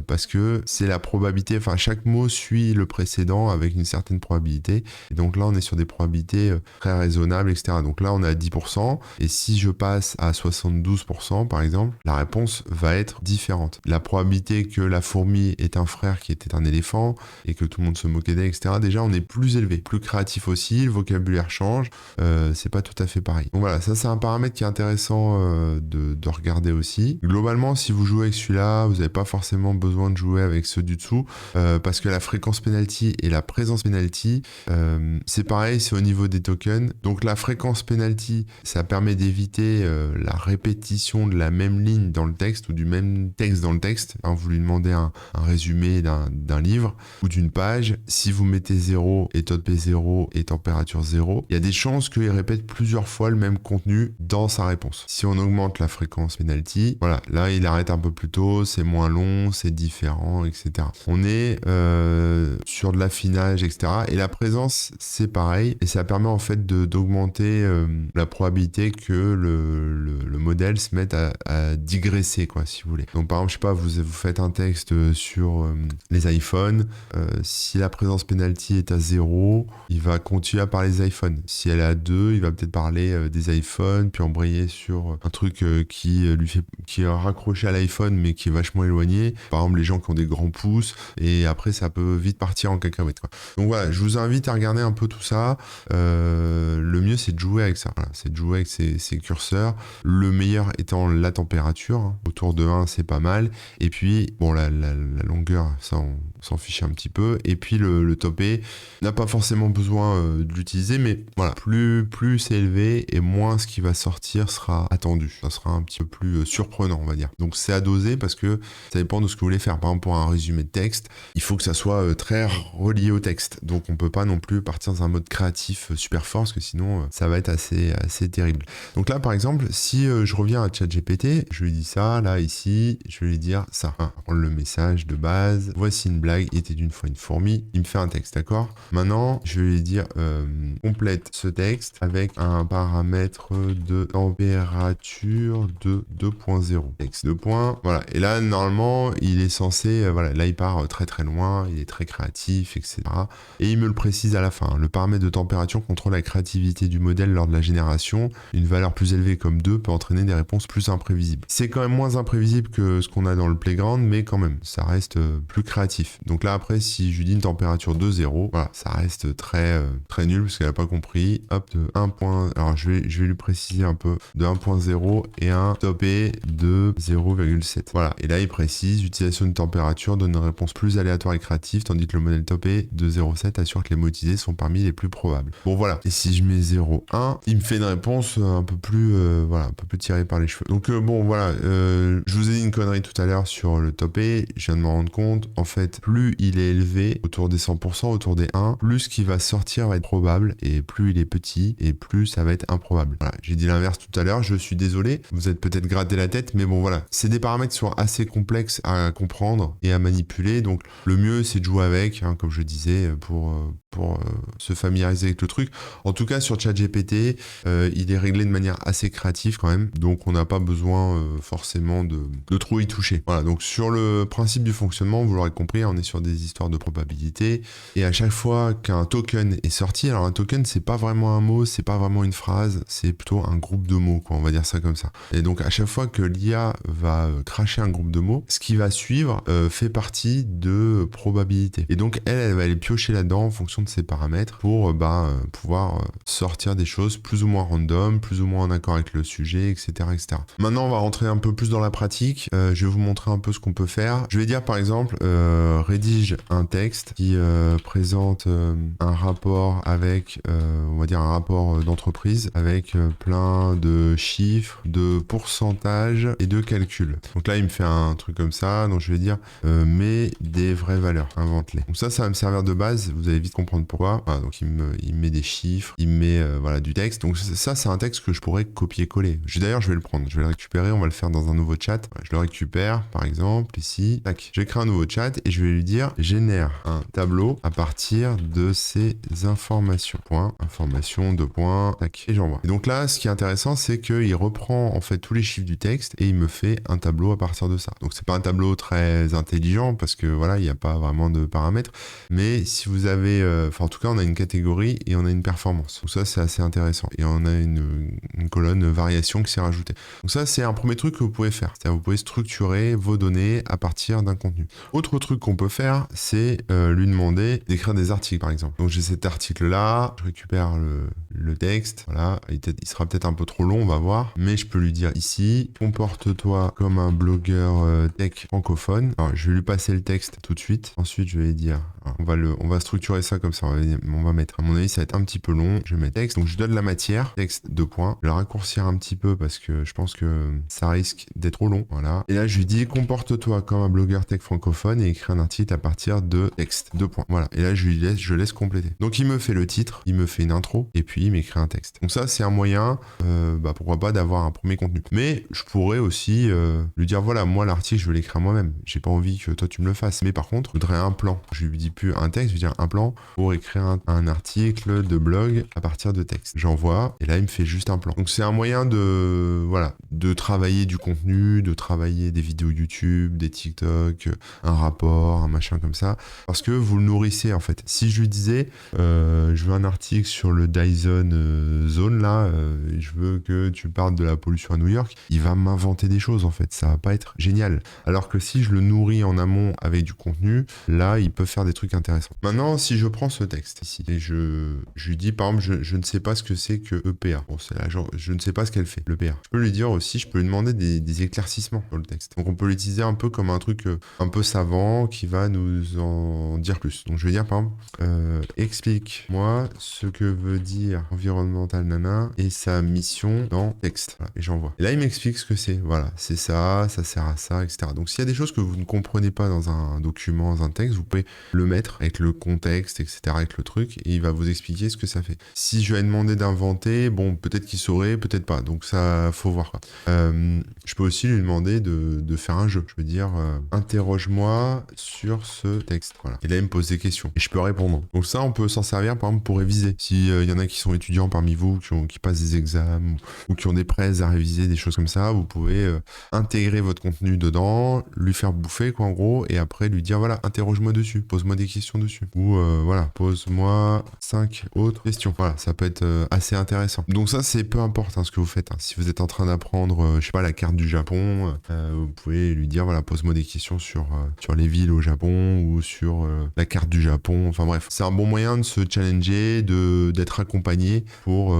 Parce que c'est la probabilité, enfin chaque mot suit le précédent avec une certaine probabilité. Et donc là, on est sur des probabilités très raisonnables, etc. Donc là, on est à 10%. Et si je passe à 72%, par exemple, la réponse va être différente. La probabilité que la fourmi est un frère qui était un éléphant et que tout le monde se moquait d'elle, etc. Déjà, on est plus élevé, plus créatif aussi, le vocabulaire change, c'est pas tout à fait pareil. Donc voilà, ça c'est un paramètre qui est intéressant de regarder aussi. Globalement, si vous jouez avec celui-là, vous n'avez pas forcément besoin de jouer avec ceux du dessous, parce que la fréquence penalty et la présence penalty, c'est pareil, c'est au niveau des tokens. Donc la fréquence penalty, ça permet d'éviter la répétition de la même ligne dans le texte ou du même texte dans le texte. Hein, vous lui demandez un résumé d'un livre ou d'une page. Si vous mettez 0 et top P 0 et température 0, il y a des chances qu'il répète plusieurs fois le même contenu dans sa réponse. Si on augmente la fréquence penalty, voilà, là il arrête un peu plus tôt, c'est moins long, c'est différent, etc. On est sur de l'affinage, etc. Et la présence, c'est pareil, et ça permet en fait d'augmenter la probabilité que le modèle se mette à digresser, quoi, si vous voulez. Donc par exemple, je sais pas, vous faites un texte sur les iPhones, si la présence penalty est à 0, il va continuer à parler des iPhones. Si elle est à 2, il va peut-être parler des iPhones, puis embrayer sur un truc qui est raccroché à l'iPhone, mais qui est vachement éloigné. Par exemple, les gens qui ont des grands pouces, et après, ça peut vite partir en cacahuète, quoi. Donc voilà, je vous invite à regarder un peu tout ça. Le mieux, c'est de jouer avec ça. Voilà, c'est de jouer avec ces curseurs. Le meilleur étant la température. Hein. Autour de 1, c'est pas mal. Et puis, bon, la longueur, ça, on s'en fiche un petit peu. Et puis, le top P n'a pas forcément besoin de l'utiliser, mais voilà, plus c'est élevé et moins ce qui va sortir sera attendu. Ça sera un petit peu plus surprenant, on va dire. Donc, c'est à doser parce que ça dépend de ce que vous voulez faire. Par exemple, pour un résumé de texte, il faut que ça soit très relié au texte. Donc, on peut pas non plus partir dans un mode créatif super fort parce que sinon, ça va être assez terrible. Donc là, par exemple, si je reviens à ChatGPT, je lui dis ça, là, ici, je vais lui dire ça. Hein, prendre le message de base. Voici une blague, il était d'une fois une fourmi. Il me fait un texte, d'accord? Maintenant, je vais lui dire complète ce texte avec un paramètre de température de 2.0. Texte 2 points. Voilà. Et là, normalement, il est censé, voilà, là, il part très très loin, il est très créatif, etc. Et il me le précise à la fin. Le paramètre de température contrôle la créativité du modèle lors de la génération. Une valeur plus élevée comme 2 peut entraîner des réponses plus imprévisibles. C'est quand même moins imprévisible que ce qu'on a dans le playground, mais quand même, ça reste plus créatif. Donc là, après, si je lui dis une température de 0, voilà, ça reste très nul parce qu'elle n'a pas compris. Hop, de 1. Alors, je vais lui préciser un peu de 1.0 et un top E de 0,7. Voilà. Et là, il précise l'utilisation de température donne une réponse plus aléatoire et créative, tandis que le modèle top E de 0,7 assure que les mots utilisés sont parmi les plus probables. Bon, voilà. Et si je mets 0,1, il me fait une réponse un peu plus, voilà, un peu plus tirée par les cheveux. Donc bon, voilà, je vous ai dit une connerie tout à l'heure sur le top A, je viens de m'en rendre compte. En fait, plus il est élevé, autour des 100%, autour des 1, plus ce qui va sortir va être probable, et plus il est petit, et plus ça va être improbable. Voilà, j'ai dit l'inverse tout à l'heure, je suis désolé, vous êtes peut-être gratté la tête, mais bon voilà, c'est des paramètres qui sont assez complexes à comprendre et à manipuler, donc le mieux c'est de jouer avec, hein, comme je disais, pour se familiariser avec le truc. En tout cas, sur ChatGPT, il est réglé de manière assez créative quand même, donc on n'a pas besoin forcément de trop y toucher. Voilà, donc sur le principe du fonctionnement, vous l'aurez compris, on est sur des histoires de probabilité, et à chaque fois qu'un token est sorti, alors un token c'est pas vraiment un mot, c'est pas vraiment une phrase, c'est plutôt un groupe de mots, quoi, on va dire ça comme ça. Et donc à chaque fois que l'IA va cracher un groupe de mots, ce qui va suivre fait partie de probabilité. Et donc elle va aller piocher là-dedans en fonction de ses paramètres pour pouvoir sortir des choses plus ou moins random, plus ou moins en accord avec le sujet, etc., etc. Maintenant, on va rentrer un peu plus dans la pratique. Je vais vous montrer un peu ce qu'on peut faire. Je vais dire par exemple, rédige un texte qui présente un rapport avec, on va dire un rapport d'entreprise avec plein de chiffres, de pourcentages et de calculs. Donc là, il me fait un truc comme ça, donc je vais dire mets des vraies valeurs, invente-les. Donc ça va me servir de base, vous allez vite comprendre pourquoi. Voilà, donc il me met des chiffres, il me met voilà, du texte. Donc ça, c'est un texte que je pourrais copier-coller. D'ailleurs, je vais le prendre, je vais le récupérer, on va le faire dans un nouveau chat. Voilà, je le récupère, par exemple, ici. Tac. Je vais créer un nouveau chat et je vais lui dire génère un tableau à partir de ces informations. Point, information, deux points, tac. Et j'envoie. Et donc là, ce qui est intéressant, c'est qu'il reprend en fait tous les chiffres du texte et il me fait un tableau à partir de ça. Donc c'est pas un tableau très intelligent parce que voilà, il n'y a pas vraiment de paramètres. Mais si vous avez, en tout cas, on a une catégorie et on a une performance. Donc ça, c'est assez intéressant. Et on a une colonne variation qui s'est rajoutée. Donc ça, c'est un premier truc que vous pouvez faire. C'est-à-dire vous pouvez structurer vos données à partir d'un contenu. Autre truc qu'on peut faire, c'est lui demander d'écrire des articles, par exemple. Donc j'ai cet article-là, je récupère le texte. Voilà, il sera peut-être un peu trop long, on va voir. Mais je peux lui dire ici, comporte-toi comme un blogueur tech francophone. Alors, je vais lui passer le texte tout de suite. Ensuite, je vais lui dire, on va structurer ça comme ça. On va mettre, à mon avis, ça va être un petit peu long. Je vais mettre texte. Donc, je donne la matière. Texte, deux points. Je vais le raccourcir un petit peu parce que je pense que ça risque d'être trop long. Voilà. Et là, je lui dis, comporte-toi comme un blogueur tech francophone et écris un article à partir de texte, deux points. Voilà. Et là, je laisse compléter. Donc, il me fait le titre, il me fait une intro et puis il m'écrit un texte. Donc, ça, c'est un moyen, pourquoi pas, d'avoir un premier contenu. Mais je pourrais aussi lui dire, voilà, moi, l'article, je veux l'écrire moi-même. J'ai pas envie que toi, tu me le fasses. Mais par contre, je voudrais un plan. Je lui dis plus un texte, je veux dire un plan pour écrire un article de blog à partir de texte. J'envoie et là, il me fait juste un plan. Donc, c'est un moyen de travailler du contenu, de travailler des vidéos YouTube, des TikTok, un rapport, un machin comme ça. Parce que vous le nourrissez, en fait. Si je lui disais, je veux un article sur le Dyson Zone, là, je veux que tu parles de la pollution à New York, il va m'inventer des choses, en fait. Ça va pas être génial. Alors que si je le nourris en amont avec du contenu, là, il peut faire des trucs intéressants. Maintenant, si je prends ce texte ici et je lui dis, par exemple, je ne sais pas ce que c'est que EPA. Bon, c'est là, genre, je ne sais pas ce qu'elle fait, l'EPA. Je peux lui dire aussi, je peux lui demander des éclaircissements sur le texte. Donc, on peut l'utiliser un peu comme un truc un peu savant qui va nous en dire plus. Donc, je vais dire, par exemple, explique-moi ce que veut dire environnemental nana et sa mission dans texte. Voilà, et j'envoie. Et là, il m'explique ce que c'est. Voilà, c'est ça sert à ça, etc. Donc, s'il y a des choses que vous ne comprenez pas dans un document, dans un texte, vous pouvez le mettre avec le contexte, etc., avec le truc, et il va vous expliquer ce que ça fait. Si je lui ai demandé d'inventer, bon, peut-être qu'il saurait, peut-être pas. Donc, ça, faut voir, quoi. Je peux aussi lui demander de faire un jeu. Je peux dire, interroge-moi sur ce texte. Voilà. Et là, il me pose des questions. Et je peux répondre. Donc, ça, on peut s'en servir, par exemple, pour réviser. S'il y en a qui sont étudiants parmi vous, qui passent des examens, ou qui ont des presses à réviser, des choses comme ça, vous pouvez intégrer votre contenu dedans, lui faire bouffer, quoi, en gros, et après lui dire, voilà, interroge-moi dessus, pose-moi des questions dessus. Ou, voilà, pose-moi 5 autres questions. Voilà, ça peut être assez intéressant. Donc ça, c'est peu importe ce que vous faites. Hein. Si vous êtes en train d'apprendre demande, je sais pas, la carte du Japon, vous pouvez lui dire, voilà, pose-moi des questions sur les villes au Japon ou sur la carte du Japon. Enfin bref, c'est un bon moyen de se challenger, d'être accompagné pour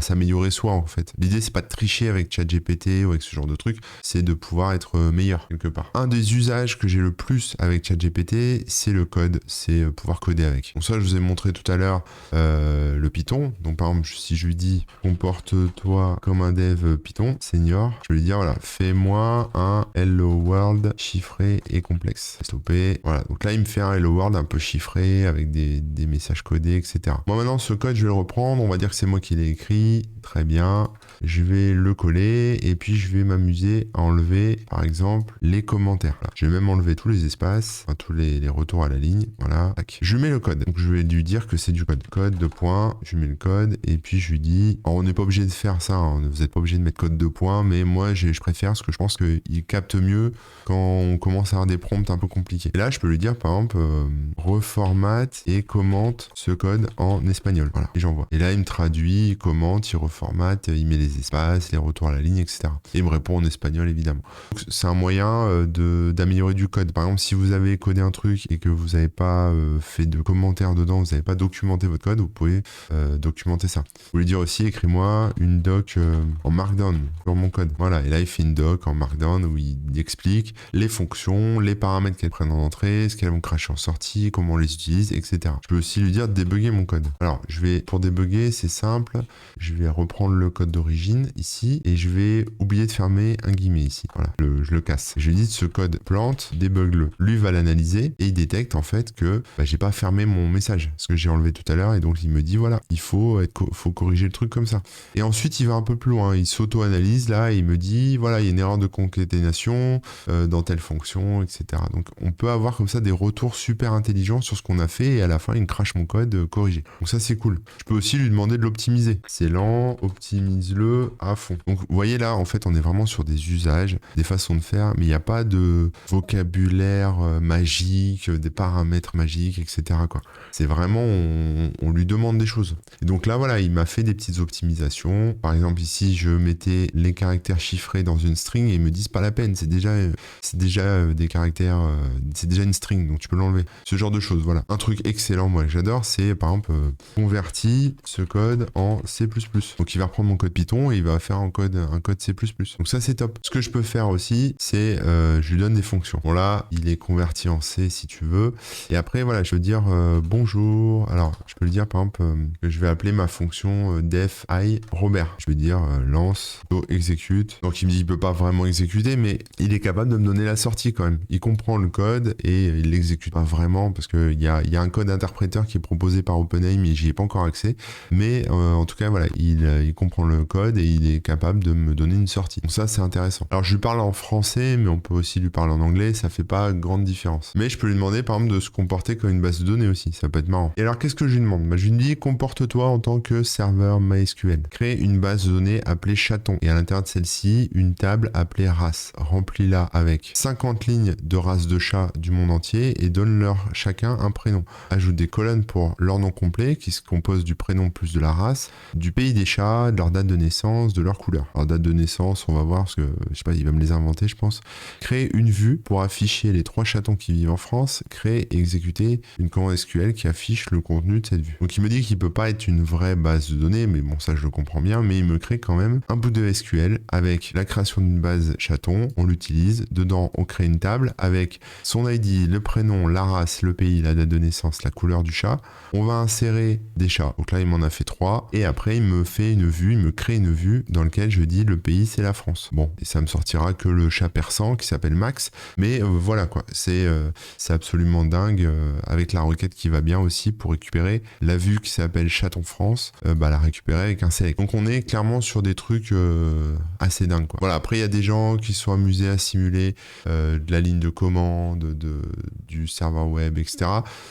s'améliorer soi en fait. L'idée c'est pas de tricher avec ChatGPT ou avec ce genre de truc, c'est de pouvoir être meilleur quelque part. Un des usages que j'ai le plus avec ChatGPT, c'est le code, c'est pouvoir coder avec. Donc ça, je vous ai montré tout à l'heure le Python. Donc par exemple, si je lui dis comporte-toi comme un dev Python senior, je vais lui dire voilà, fais-moi un hello world chiffré et complexe. Stopper. Voilà. Donc là, il me fait un hello world un peu chiffré avec des messages codés, etc. Moi maintenant, ce code, je vais le reprendre. On va dire que c'est moi qui l'ai écrit. Très bien. Je vais le coller et puis je vais m'amuser à enlever, par exemple, les commentaires. Là. Je vais même enlever tous les espaces, enfin, tous les retours à la ligne. Voilà. Tac. Je mets le code. Donc je vais lui dire que c'est du code. Code de points. Je mets le code et puis je lui dis. Alors, on n'est pas obligé de faire ça. Hein. Vous n'êtes pas obligé de mettre code de points, mais moi je préfère parce que je pense qu'il capte mieux quand on commence à avoir des prompts un peu compliqués. Et là, je peux lui dire par exemple reformate et commente ce code en espagnol. Voilà. Et j'envoie. Et là, il me traduit, il commente, il reformate, il met les espaces, les retours à la ligne, etc. Et il me répond en espagnol, évidemment. C'est un moyen d'améliorer du code. Par exemple, si vous avez codé un truc et que vous n'avez pas fait de commentaires dedans, vous n'avez pas documenté votre code, vous pouvez documenter ça. Vous pouvez lui dire aussi, écris-moi une doc en Markdown sur mon code. Voilà, et là, il fait une doc en Markdown où il explique les fonctions, les paramètres qu'elles prennent en entrée, ce qu'elles vont cracher en sortie, comment on les utilise, etc. Je peux aussi lui dire de débugger mon code. Alors, pour débugger, c'est simple. Je vais reprendre le code d'origine ici et je vais oublier de fermer un guillemet ici. Voilà, je le casse. Je lui dis ce code plante, débug-le. Lui va l'analyser et il détecte en fait que j'ai pas fermé mon message, ce que j'ai enlevé tout à l'heure, et donc il me dit voilà, il faut corriger le truc comme ça. Et ensuite il va un peu plus loin, il s'auto-analyse là et il me dit voilà, il y a une erreur de concaténation dans telle fonction, etc. Donc on peut avoir comme ça des retours super intelligents sur ce qu'on a fait et à la fin il me crache mon code corrigé. Donc ça c'est cool. Je peux aussi lui demander de l'optimiser. C'est lent, optimise-le à fond. Donc vous voyez là, en fait on est vraiment sur des usages, des façons de faire, mais il n'y a pas de vocabulaire magique, des paramètres magiques, etc. quoi. C'est vraiment, on lui demande des choses. Et donc là voilà, il m'a fait des petites optimisations. Par exemple ici, je mettais les caractères chiffrés dans une string et il me dit c'est pas la peine, c'est déjà des caractères, c'est déjà une string, donc tu peux l'enlever. Ce genre de choses, voilà. Un truc excellent, moi que j'adore, c'est par exemple converti ce code en C++. Donc il va reprendre mon code Python et il va faire un code C++. Donc ça c'est top. Ce que je peux faire aussi, c'est je lui donne des fonctions. Bon là, il est converti en C si tu veux. Et après voilà, je veux dire bonjour. Alors je peux lui dire par exemple que je vais appeler ma fonction def i Robert. Je vais dire lance execute. Donc il me dit il peut pas vraiment exécuter, mais il est capable de me donner la sortie quand même. Il comprend le code et il l'exécute pas vraiment parce que il y a un code interpréteur qui est proposé par OpenAI, mais j'y ai pas encore accès. Mais en tout cas voilà, il comprend le code et il est capable de me donner une sortie. Donc ça c'est intéressant. Alors je lui parle en français, mais on peut aussi lui parler en anglais, ça fait pas grande différence. Mais je peux lui demander par exemple de se comporter comme une base de données aussi, ça peut être marrant. Et alors qu'est-ce que je lui demande? Je lui dis comporte-toi en tant que serveur MySQL. Crée une base de données appelée chaton et à l'intérieur de celle-ci, une table appelée race. Remplis-la avec 50 lignes de races de chats du monde entier et donne-leur chacun un prénom. Ajoute des colonnes pour leur nom complet qui se compose du prénom plus de la race, du pays des chats, de leur date de naissance, de leur couleur. Alors date de naissance, on va voir parce que je sais pas, il va me les inventer je pense. Créer une vue pour afficher les 3 chatons qui vivent en France, créer et exécuter une commande SQL qui affiche le contenu de cette vue. Donc il me dit qu'il peut pas être une vraie base de données, mais bon ça je le comprends bien, mais il me crée quand même un bout de SQL avec la création d'une base chaton, on l'utilise, dedans on crée une table avec son ID, le prénom, la race, le pays, la date de naissance, la couleur du chat. On va insérer des chats. Donc là il m'en a fait 3 et après il me fait une vue, il me crée une vue dans laquelle je dis le pays c'est la France. Bon, et ça me sortira que le chat persan qui s'appelle Max, mais voilà quoi, c'est absolument dingue avec la requête qui va bien aussi pour récupérer la vue qui s'appelle chaton France, la récupérer avec un select. Donc on est clairement sur des trucs assez dingues quoi. Voilà, après il y a des gens qui sont amusés à simuler de la ligne de commande, du serveur web, etc.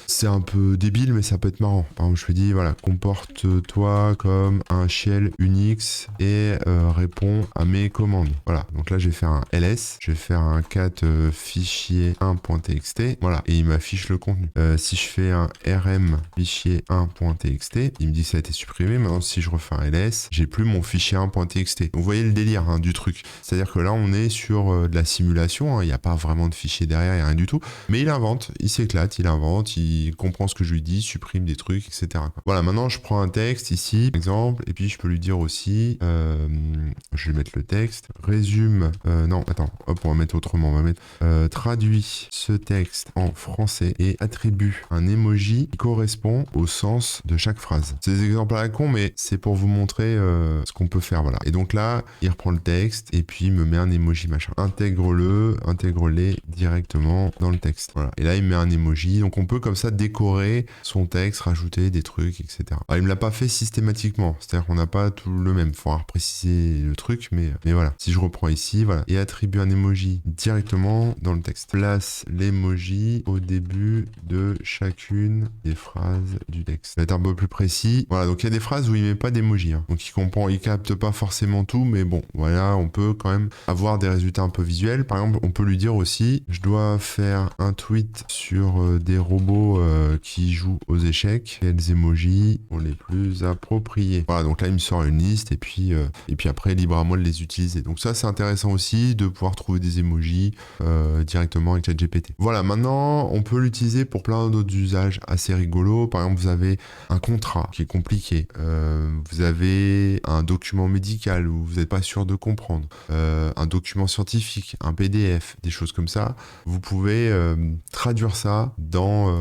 C'est un peu débile, mais ça peut être marrant. Par exemple, je lui dis, voilà, comporte-toi comme un shell Unix et réponds à mes commandes. Voilà, donc là, je vais faire un ls, je vais faire un cat fichier 1.txt, voilà, et il m'affiche le contenu. Si je fais un rm fichier 1.txt, il me dit que ça a été supprimé. Maintenant, si je refais un ls, j'ai plus mon fichier 1.txt. Donc, vous voyez le délire du truc. C'est-à-dire que là, on est sur de la simulation, il n'y a pas vraiment de fichier derrière, il n'y a rien du tout. Mais il invente, il s'éclate, il invente, il comprend ce que je lui dis, supprime des trucs, etc. quoi. Voilà, maintenant, je prends un texte ici, par exemple, et puis je peux lui dire aussi, je vais mettre le texte, résume, non, attends, hop, on va mettre autrement, on va mettre, traduit ce texte en français et attribue un emoji qui correspond au sens de chaque phrase. C'est des exemples à la con, mais c'est pour vous montrer ce qu'on peut faire, voilà. Et donc là, il reprend le texte et puis il me met un emoji machin. Intègre-les directement dans le texte. Voilà. Et là, il met un emoji. Donc on peut comme ça décorer son texte, rajouter des trucs, etc. Alors, il me l'a pas fait systématiquement. C'est-à-dire qu'on n'a pas tout le même. Il faudra préciser le truc, mais voilà. Si je reprends ici, voilà. Et attribue un emoji directement dans le texte. Place l'emoji au début de chacune des phrases du texte. Ça va être un peu plus précis. Voilà. Donc il y a des phrases où il met pas d'emoji. Donc il comprend, il capte pas forcément tout, mais bon, voilà, on peut quand même avoir des résultats un peu visuels. Par exemple, on peut lui dire aussi, je dois faire un tweet sur des robots qui jouent aux échecs. Quels emojis sont les plus appropriés? Voilà, donc là, il me sort une liste et puis après, libre à moi de les utiliser. Donc ça, c'est intéressant aussi de pouvoir trouver des emojis directement avec ChatGPT. Voilà, maintenant, on peut l'utiliser pour plein d'autres usages assez rigolos. Par exemple, vous avez un contrat qui est compliqué. Vous avez un document médical où vous n'êtes pas sûr de comprendre. Un document scientifique, un PDF, des choses comme ça. Vous pouvez traduire ça dans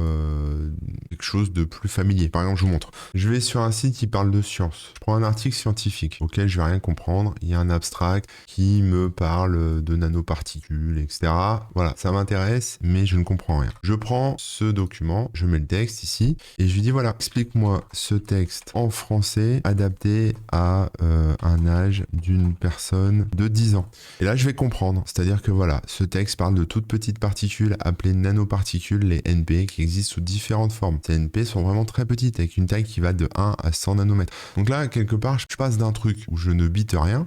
quelque chose de plus familier. Par exemple, je vous montre. Je vais sur un site qui parle de science. Je prends un article scientifique auquel je vais rien comprendre. Il y a un abstract qui me parle de nanoparticules, etc. Voilà, ça m'intéresse, mais je ne comprends rien. Je prends ce document, je mets le texte ici, et je lui dis, voilà, explique-moi ce texte en français adapté à un âge d'une personne de 10 ans. Et là, je vais comprendre. C'est-à-dire que voilà, ce texte parle de toutes petites particules appelées nanoparticules, les NP, qui existent sous différentes formes. Ces NP sont vraiment très petites, avec une taille qui va de 1 à 100 nanomètres. Donc là, quelque part, je passe d'un truc où je ne bite rien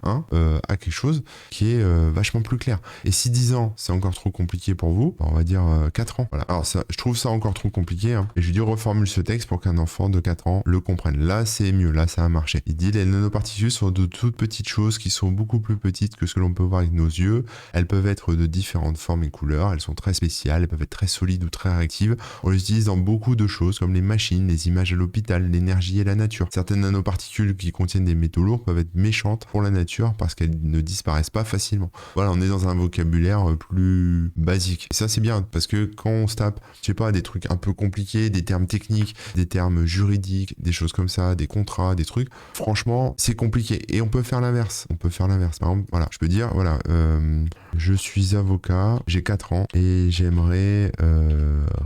à quelque chose qui est vachement plus clair. Et si 10 ans, c'est encore trop compliqué pour vous, on va dire 4 ans. Voilà. Alors ça, je trouve ça encore trop compliqué. Et je lui dis, reformule ce texte pour qu'un enfant de 4 ans le comprenne. Là, c'est mieux. Là, ça a marché. Il dit, les nanoparticules sont de toutes petites choses qui sont beaucoup plus petites que ce que l'on peut voir avec nos yeux. Elles peuvent être de différentes formes et couleurs. Elles sont très spéciales. Elles peuvent être très solides ou très réactives. On les utilise dans beaucoup de choses comme les machines, les images à l'hôpital, l'énergie et la nature. Certaines nanoparticules qui contiennent des métaux lourds peuvent être méchantes pour la nature parce qu'elles ne disparaissent pas facilement. Voilà, on est dans un vocabulaire plus basique. Et ça, c'est bien parce que quand on se tape, je sais pas, des trucs un peu compliqués, des termes techniques, des termes juridiques, des choses comme ça, des contrats, des trucs, franchement, c'est compliqué. Et on peut faire l'inverse. Par exemple, voilà, je peux dire, voilà, je suis avocat, j'ai 4 ans et j'aimerais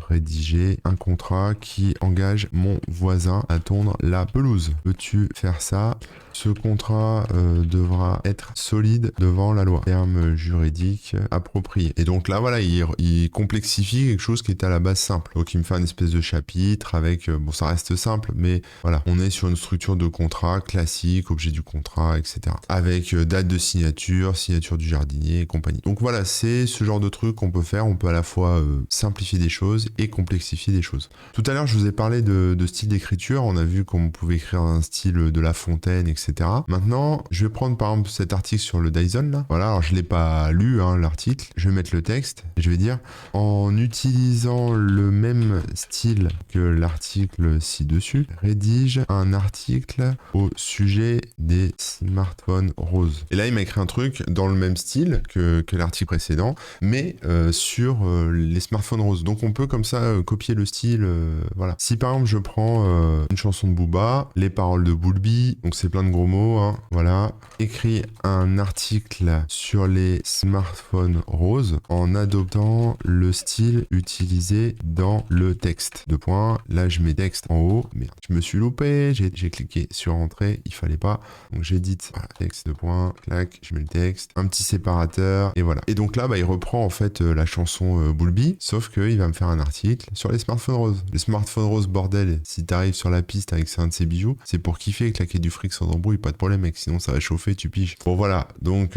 rédiger un contrat qui engage mon voisin à tondre la pelouse. Peux-tu faire ça? Ce contrat devra être solide devant la loi. Termes juridiques appropriés. Et donc là, voilà, il complexifie quelque chose qui est à la base simple. Donc il me fait un espèce de chapitre avec, bon, ça reste simple, mais voilà, on est sur une structure de contrat classique, objet du contrat, etc. Avec date de signature, signature du jardinier et compagnie. Donc voilà, c'est ce genre de truc qu'on peut faire. On peut à la fois simplifier des choses et complexifier des choses. Tout à l'heure, je vous ai parlé de style d'écriture. On a vu qu'on pouvait écrire un style de La Fontaine, etc. Maintenant, je vais prendre par exemple cet article sur le Dyson là. Voilà, alors je l'ai pas lu l'article. Je vais mettre le texte. Je vais dire en utilisant le même style que l'article ci-dessus, rédige un article au sujet des smartphones roses. Et là, il m'a écrit un truc dans le même style que l'article précédent, mais sur les smartphones roses. Donc on peut comme ça copier le style. Voilà. Si par exemple je prends une chanson de Booba, les paroles de Bulbi, donc c'est plein de de gros mots, hein, voilà. Écrit un article sur les smartphones roses en adoptant le style utilisé dans le texte. Deux points, là je mets texte en haut, merde, je me suis loupé, j'ai cliqué sur entrée, il fallait pas, donc j'édite, voilà, texte, deux points, clac, je mets le texte, un petit séparateur, et voilà. Et donc là, bah, il reprend en fait la chanson Bulbi, sauf qu'il va me faire un article sur les smartphones roses. Les smartphones roses, bordel, si t'arrives sur la piste avec un de ces bijoux, c'est pour kiffer et claquer du fric sans embrouille, pas de problème mec, sinon ça va chauffer, tu piges. Bon voilà, donc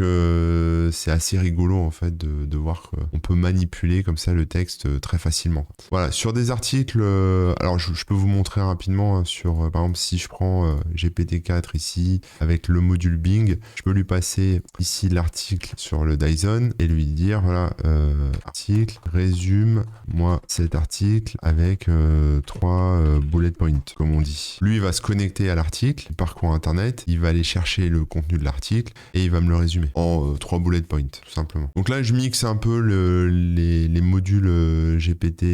c'est assez rigolo en fait de voir qu'on peut manipuler comme ça le texte très facilement. Voilà, sur des articles, alors je peux vous montrer rapidement hein, sur, par exemple si je prends GPT-4 ici, avec le module Bing, je peux lui passer ici l'article sur le Dyson et lui dire, voilà, article, résume-moi cet article avec 3 bullet points, comme on dit. Lui, il va se connecter à l'article, il parcourt Internet, il va aller chercher le contenu de l'article et il va me le résumer en 3 bullet points, tout simplement. Donc là, je mixe un peu les modules GPT,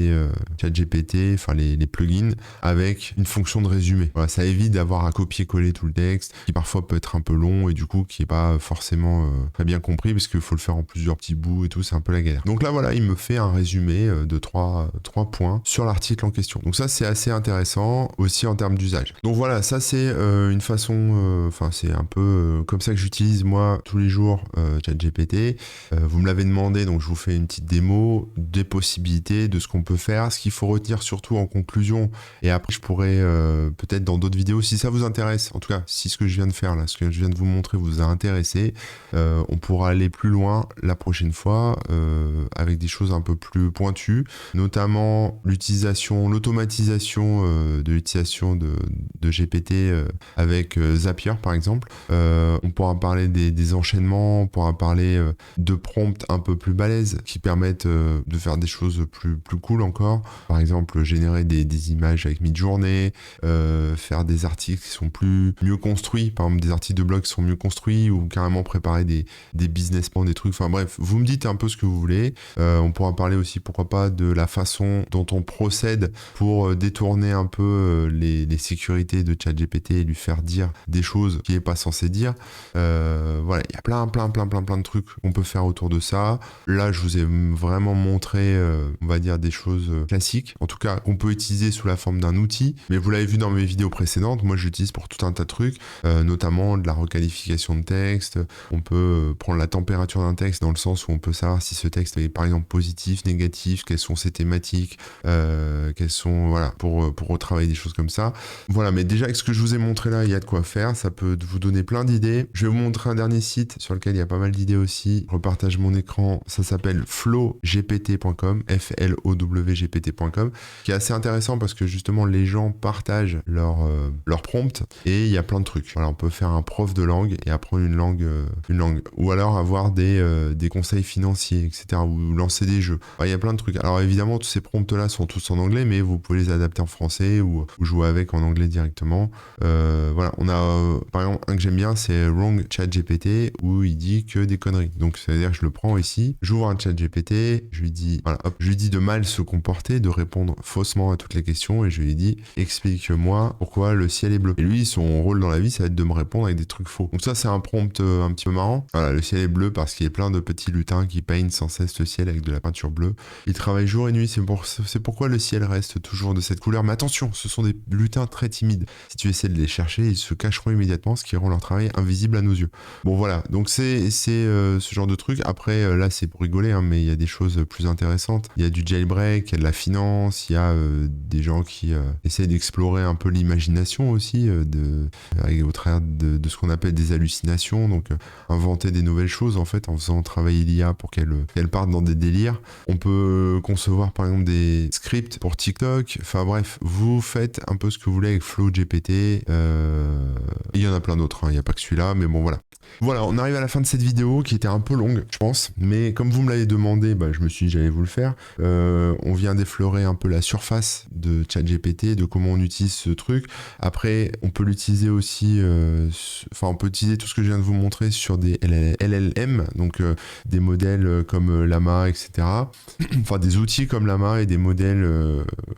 ChatGPT, enfin les plugins, avec une fonction de résumé. Voilà, ça évite d'avoir à copier-coller tout le texte, qui parfois peut être un peu long et du coup qui est pas forcément très bien compris parce qu'il faut le faire en plusieurs petits bouts et tout, c'est un peu la galère. Donc là, voilà, il me fait un résumé de 3 points sur l'article en question. Donc ça, c'est assez intéressant aussi en termes d'usage. Donc voilà, ça c'est une façon, enfin c'est un peu comme ça que j'utilise moi tous les jours ChatGPT. Vous me l'avez demandé, donc je vous fais une petite démo des possibilités, de ce qu'on peut faire, ce qu'il faut retenir surtout en conclusion. Et après, je pourrais peut-être dans d'autres vidéos, si ça vous intéresse, en tout cas, si ce que je viens de faire là, ce que je viens de vous montrer vous a intéressé, on pourra aller plus loin la prochaine fois avec des choses un peu plus pointues, notamment l'utilisation, l'automatisation de l'utilisation de GPT avec Zapier par exemple. On pourra parler des enchaînements, on pourra parler de prompts un peu plus balèzes qui permettent de faire des choses plus cool encore. Par exemple, générer des images avec Midjourney, faire des articles qui sont mieux construits, par exemple des articles de blog qui sont mieux construits ou carrément préparer des business plans, des trucs. Enfin bref, vous me dites un peu ce que vous voulez. On pourra parler aussi, pourquoi pas, de la façon dont on procède pour détourner un peu les sécurités de ChatGPT et lui faire dire des choses qu'il n'est pas censé dire. Voilà, il y a plein de trucs qu'on peut faire autour de ça. Là, je vous ai vraiment montré, on va dire, des choses classiques, en tout cas qu'on peut utiliser sous la forme d'un outil. Mais vous l'avez vu dans mes vidéos précédentes, moi j'utilise pour tout un tas de trucs, notamment de la requalification de texte. On peut prendre la température d'un texte dans le sens où on peut savoir si ce texte est par exemple positif, négatif, quelles sont ses thématiques, quelles sont, voilà, pour retravailler des choses comme ça. Voilà, mais déjà avec ce que je vous ai montré là, il y a de quoi faire, ça peut vous donner plein d'idées. Je vais vous montrer un dernier site sur lequel il y a pas mal d'idées aussi. Je repartage mon écran, ça s'appelle flowgpt.com, flowgpt.com, qui est assez intéressant parce que justement les gens partagent leur prompt et il y a plein de trucs. Voilà, on peut faire un prof de langue et apprendre une langue, ou alors avoir des conseils financiers, etc., ou lancer des jeux. Enfin, il y a plein de trucs. Alors évidemment, tous ces prompts là sont tous en anglais, mais vous pouvez les adapter en français ou jouer avec en anglais directement. Voilà, on a par exemple un que j'aime bien, c'est Wrong ChatGPT, où il dit que des conneries. Donc ça veut dire que je le prends ici, j'ouvre un ChatGPT, je lui dis, voilà, hop, je lui dis de mal se comporter, de répondre faussement à toutes les questions, et je lui dis, explique-moi pourquoi le ciel est bleu. Et lui, son rôle dans la vie, ça va être de me répondre avec des trucs faux. Donc ça, c'est un prompt un petit peu marrant. Voilà, le ciel est bleu parce qu'il y a plein de petits lutins qui peignent sans cesse le ciel avec de la peinture bleue. Ils travaillent jour et nuit, c'est pourquoi le ciel reste toujours de cette couleur. Mais attention, ce sont des lutins très timides. Si tu essaies de les chercher, ils se cacheront immédiatement, ce qui rend leur travail invisible à nos yeux. Bon voilà, donc c'est ce genre de truc. Après, là, c'est pour rigoler, hein, mais il y a des choses plus intéressantes. Il y a du jailbreak, il y a de la finance, il y a des gens qui essaient d'explorer un peu l'imagination aussi, au travers de ce qu'on appelle des hallucinations, donc inventer des nouvelles choses en fait en faisant travailler l'IA pour qu'elle parte dans des délires. On peut concevoir par exemple des scripts pour TikTok. Enfin bref, vous faites un peu ce que vous voulez avec FlowGPT. Il y en a plein d'autres, hein. Il n'y a pas que celui-là, mais bon voilà. Voilà, on arrive à la fin de cette vidéo. vidéo qui était un peu longue, je pense, mais comme vous me l'avez demandé, bah, je me suis dit j'allais vous le faire. On vient d'effleurer un peu la surface de ChatGPT, de comment on utilise ce truc. Après, on peut l'utiliser aussi, on peut utiliser tout ce que je viens de vous montrer sur des LLM, donc des modèles comme Llama, etc. Enfin, des outils comme Llama et des modèles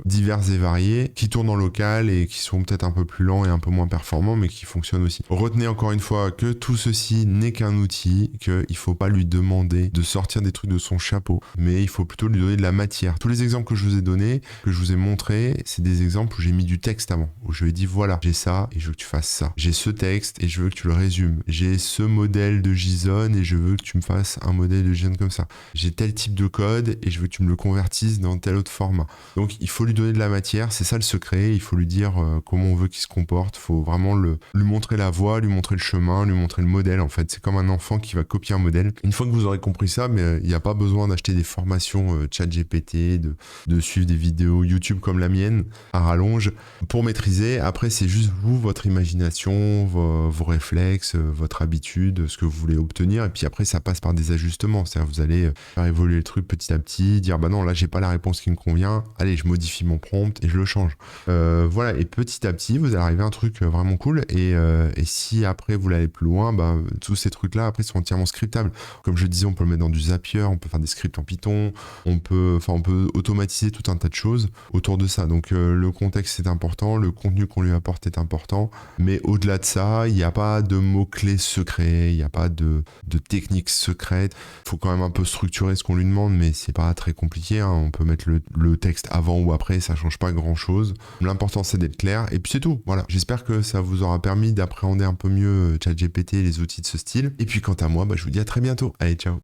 divers et variés qui tournent en local et qui sont peut-être un peu plus lents et un peu moins performants, mais qui fonctionnent aussi. Retenez encore une fois que tout ceci n'est qu'un outil, qu'il ne faut pas lui demander de sortir des trucs de son chapeau, mais il faut plutôt lui donner de la matière. Tous les exemples que je vous ai donnés, que je vous ai montrés, c'est des exemples où j'ai mis du texte avant, où je lui ai dit voilà, j'ai ça et je veux que tu fasses ça. J'ai ce texte et je veux que tu le résumes. J'ai ce modèle de JSON et je veux que tu me fasses un modèle de JSON comme ça. J'ai tel type de code et je veux que tu me le convertisses dans tel autre format. Donc il faut lui donner de la matière, c'est ça le secret, il faut lui dire comment on veut qu'il se comporte, il faut vraiment lui montrer la voie, lui montrer le chemin, lui montrer le modèle en fait. C'est comme un enfant qui va copier un modèle. Une fois que vous aurez compris ça, mais il n'y a pas besoin d'acheter des formations ChatGPT, de suivre des vidéos YouTube comme la mienne à rallonge pour maîtriser. Après c'est juste vous, votre imagination, vos réflexes, votre habitude, ce que vous voulez obtenir et puis après ça passe par des ajustements, c'est-à-dire vous allez faire évoluer le truc petit à petit, dire bah non là j'ai pas la réponse qui me convient, allez je modifie mon prompt et je le change. Voilà, et petit à petit vous allez arriver à un truc vraiment cool et si après vous l'allez plus loin, bah, tous ces trucs là après sont entièrement scriptables. Comme je disais, on peut le mettre dans du Zapier, on peut faire des scripts en Python, on peut automatiser tout un tas de choses autour de ça. Donc le contexte est important, le contenu qu'on lui apporte est important, mais au-delà de ça, il n'y a pas de mots-clés secrets, il n'y a pas de techniques secrètes. Il faut quand même un peu structurer ce qu'on lui demande, mais c'est pas très compliqué, hein. On peut mettre le texte avant ou après, ça change pas grand-chose. L'important c'est d'être clair, et puis c'est tout. Voilà, j'espère que ça vous aura permis d'appréhender un peu mieux ChatGPT et les outils de ce style. Et puis quant à moi, bah, je vous dis à très bientôt. Allez, ciao.